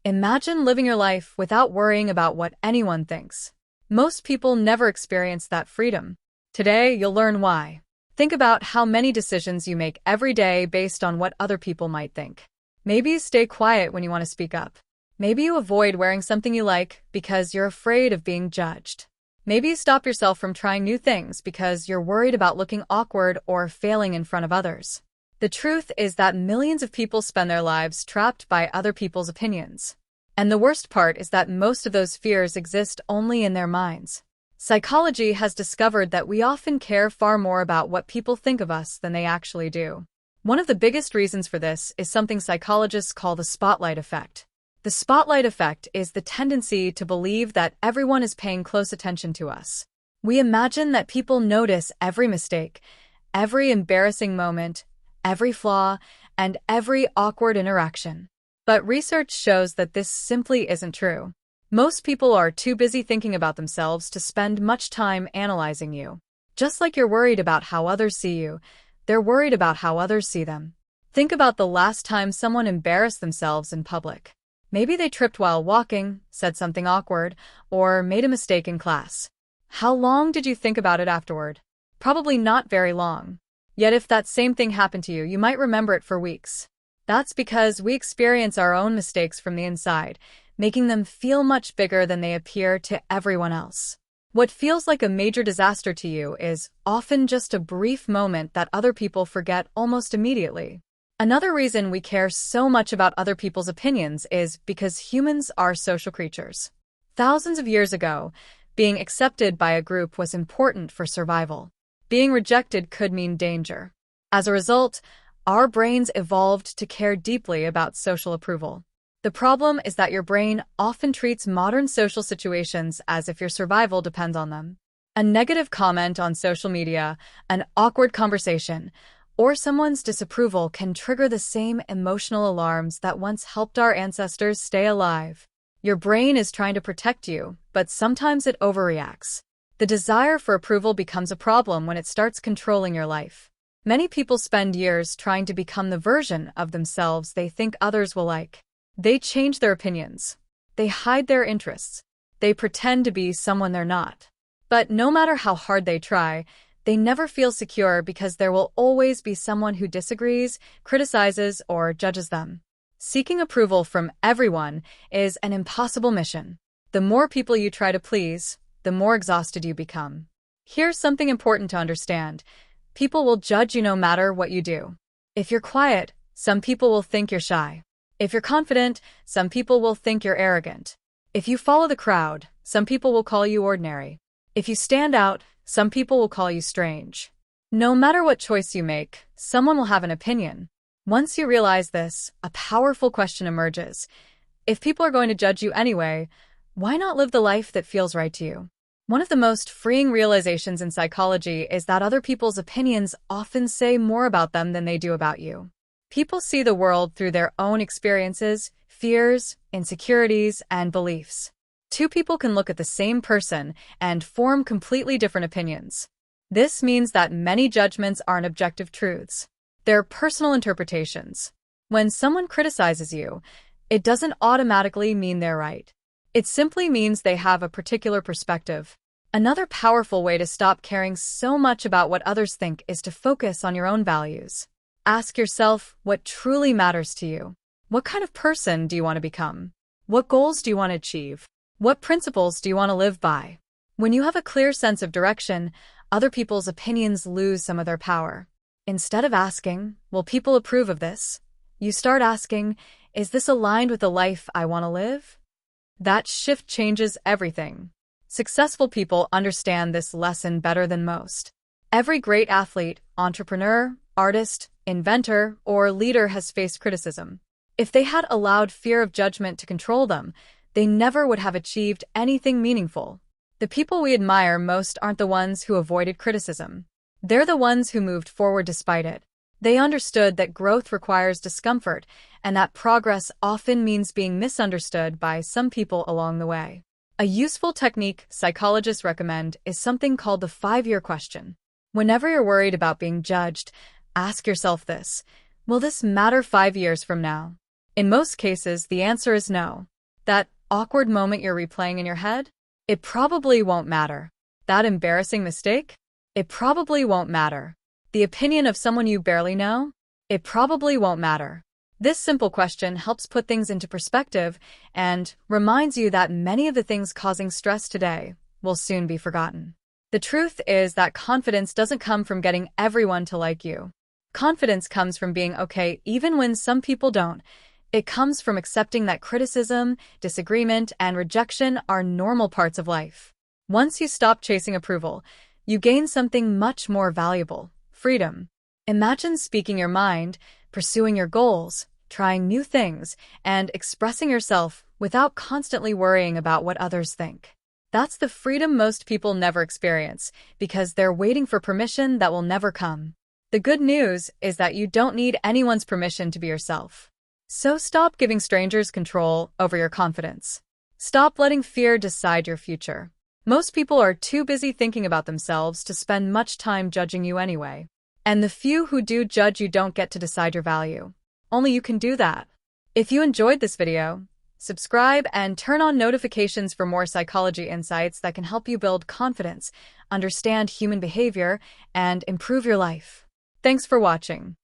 Imagine living your life without worrying about what anyone thinks. Most people never experience that freedom. Today, you'll learn why. Think about how many decisions you make every day based on what other people might think. Maybe you stay quiet when you want to speak up. Maybe you avoid wearing something you like because you're afraid of being judged. Maybe you stop yourself from trying new things because you're worried about looking awkward or failing in front of others. The truth is that millions of people spend their lives trapped by other people's opinions. And the worst part is that most of those fears exist only in their minds. Psychology has discovered that we often care far more about what people think of us than they actually do. One of the biggest reasons for this is something psychologists call the spotlight effect. The spotlight effect is the tendency to believe that everyone is paying close attention to us. We imagine that people notice every mistake, every embarrassing moment, every flaw, and every awkward interaction. But research shows that this simply isn't true. Most people are too busy thinking about themselves to spend much time analyzing you. Just like you're worried about how others see you, they're worried about how others see them. Think about the last time someone embarrassed themselves in public. Maybe they tripped while walking, said something awkward, or made a mistake in class. How long did you think about it afterward? Probably not very long. Yet if that same thing happened to you, you might remember it for weeks. That's because we experience our own mistakes from the inside, making them feel much bigger than they appear to everyone else. What feels like a major disaster to you is often just a brief moment that other people forget almost immediately. Another reason we care so much about other people's opinions is because humans are social creatures. Thousands of years ago, being accepted by a group was important for survival. Being rejected could mean danger. As a result, our brains evolved to care deeply about social approval. The problem is that your brain often treats modern social situations as if your survival depends on them. A negative comment on social media, an awkward conversation, or someone's disapproval can trigger the same emotional alarms that once helped our ancestors stay alive. Your brain is trying to protect you, but sometimes it overreacts. The desire for approval becomes a problem when it starts controlling your life. Many people spend years trying to become the version of themselves they think others will like. They change their opinions. They hide their interests. They pretend to be someone they're not. But no matter how hard they try, they never feel secure because there will always be someone who disagrees, criticizes, or judges them. Seeking approval from everyone is an impossible mission. The more people you try to please, the more exhausted you become. Here's something important to understand. People will judge you no matter what you do. If you're quiet, some people will think you're shy. If you're confident, some people will think you're arrogant. If you follow the crowd, some people will call you ordinary. If you stand out, some people will call you strange. No matter what choice you make, someone will have an opinion. Once you realize this, a powerful question emerges. If people are going to judge you anyway, why not live the life that feels right to you? One of the most freeing realizations in psychology is that other people's opinions often say more about them than they do about you. People see the world through their own experiences, fears, insecurities, and beliefs. Two people can look at the same person and form completely different opinions. This means that many judgments aren't objective truths. They're personal interpretations. When someone criticizes you, it doesn't automatically mean they're right. It simply means they have a particular perspective. Another powerful way to stop caring so much about what others think is to focus on your own values. Ask yourself what truly matters to you. What kind of person do you want to become? What goals do you want to achieve? What principles do you want to live by? When you have a clear sense of direction, other people's opinions lose some of their power. Instead of asking, will people approve of this? You start asking, is this aligned with the life I want to live? That shift changes everything. Successful people understand this lesson better than most. Every great athlete, entrepreneur, artist, inventor, or leader has faced criticism. If they had allowed fear of judgment to control them, they never would have achieved anything meaningful. The people we admire most aren't the ones who avoided criticism. They're the ones who moved forward despite it. They understood that growth requires discomfort, and that progress often means being misunderstood by some people along the way. A useful technique psychologists recommend is something called the 5-year question. Whenever you're worried about being judged, ask yourself this: will this matter 5 years from now? In most cases, the answer is no. That awkward moment you're replaying in your head? It probably won't matter. That embarrassing mistake? It probably won't matter. The opinion of someone you barely know? It probably won't matter. This simple question helps put things into perspective and reminds you that many of the things causing stress today will soon be forgotten. The truth is that confidence doesn't come from getting everyone to like you. Confidence comes from being okay even when some people don't. It comes from accepting that criticism, disagreement, and rejection are normal parts of life. Once you stop chasing approval, you gain something much more valuable: freedom. Imagine speaking your mind, pursuing your goals, trying new things, and expressing yourself without constantly worrying about what others think. That's the freedom most people never experience because they're waiting for permission that will never come. The good news is that you don't need anyone's permission to be yourself. So stop giving strangers control over your confidence. Stop letting fear decide your future. Most people are too busy thinking about themselves to spend much time judging you anyway. And the few who do judge you don't get to decide your value. Only you can do that. If you enjoyed this video, subscribe and turn on notifications for more psychology insights that can help you build confidence, understand human behavior, and improve your life. Thanks for watching.